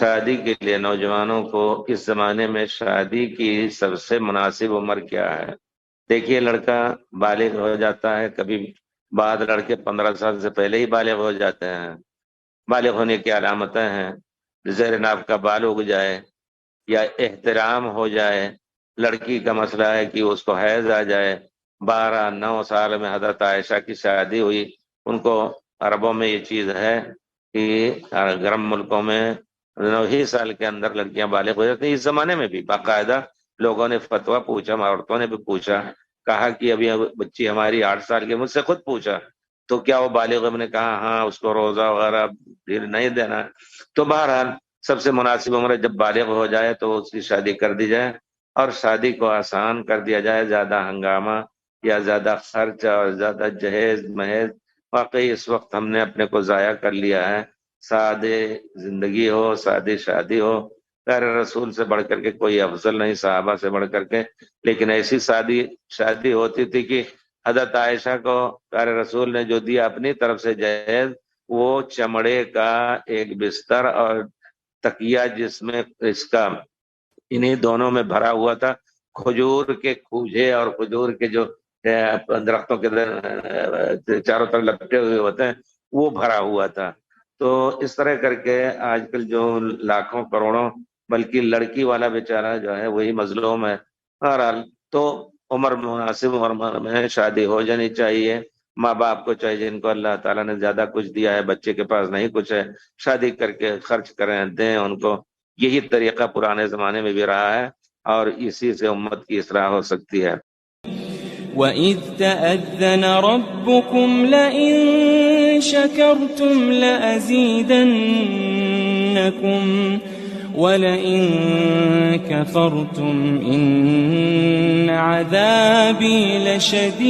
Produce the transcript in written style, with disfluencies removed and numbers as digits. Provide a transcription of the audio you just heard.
شادی کے لیے نوجوانوں کو اس زمانے میں شادی کی سب سے مناسب عمر کیا ہے؟ دیکھیے، لڑکا بالغ ہو جاتا ہے، کبھی بعد لڑکے 15 سال سے پہلے ہی بالغ ہو جاتے ہیں۔ بالغ ہونے کی علامتیں ہیں: زیر ناف کا بال اگ جائے یا احترام ہو جائے۔ لڑکی کا مسئلہ ہے کہ اس کو حیض آ جائے۔ 9 سال میں حضرت عائشہ کی شادی ہوئی۔ ان کو عربوں میں یہ چیز ہے کہ گرم ملکوں میں 9 ہی سال کے اندر لڑکیاں بالغ ہو جاتی ہیں۔ اس زمانے میں بھی باقاعدہ لوگوں نے فتویٰ پوچھا، عورتوں نے بھی پوچھا، کہا کہ ابھی بچی ہماری 8 سال کی، مجھ سے خود پوچھا تو کیا وہ بالغ ہے؟ میں نے کہا ہاں، اس کو روزہ وغیرہ پھر نہیں دینا۔ تو بہرحال سب سے مناسب عمر ہے جب بالغ ہو جائے تو اس کی شادی کر دی جائے، اور شادی کو آسان کر دیا جائے، زیادہ ہنگامہ یا زیادہ خرچ اور زیادہ جہیز مہیز۔ واقعی اس وقت ہم نے اپنے کو ضائع کر لیا ہے۔ سادے زندگی ہو، سادی شادی ہو، پیارے رسول سے بڑھ کر کے کوئی افضل نہیں، صحابہ سے بڑھ کر کے، لیکن ایسی شادی ہوتی تھی کہ حضرت عائشہ کو پیارے رسول نے جو دیا اپنی طرف سے جہیز، وہ چمڑے کا ایک بستر اور تکیہ جس میں اس کا انہیں دونوں میں بھرا ہوا تھا، کھجور کے کھوجے اور کھجور کے جو درختوں کے چاروں طرف لپٹے ہوئے ہوتے ہیں، وہ بھرا ہوا تھا۔ تو اس طرح کر کے آج کل جو لاکھوں کروڑوں، بلکہ لڑکی والا بیچارہ جو ہے وہی مظلوم ہے۔ بہرحال تو عمر مناسب عمر میں شادی ہو جانی چاہیے۔ ماں باپ کو چاہیے، جن کو اللہ تعالیٰ نے زیادہ کچھ دیا ہے، بچے کے پاس نہیں کچھ ہے، شادی کر کے خرچ کریں، دیں ان کو۔ یہی طریقہ پرانے زمانے میں بھی رہا ہے، اور اسی سے امت کی اصلاح ہو سکتی ہے۔ وَإِذْ تَأَذَّنَ رَبُّكُمْ لَئِن شَكَرْتُمْ لَأَزِيدَنَّكُمْ وَلَئِن كَفَرْتُمْ إِنَّ عَذَابِي لَشَدِيدٌ۔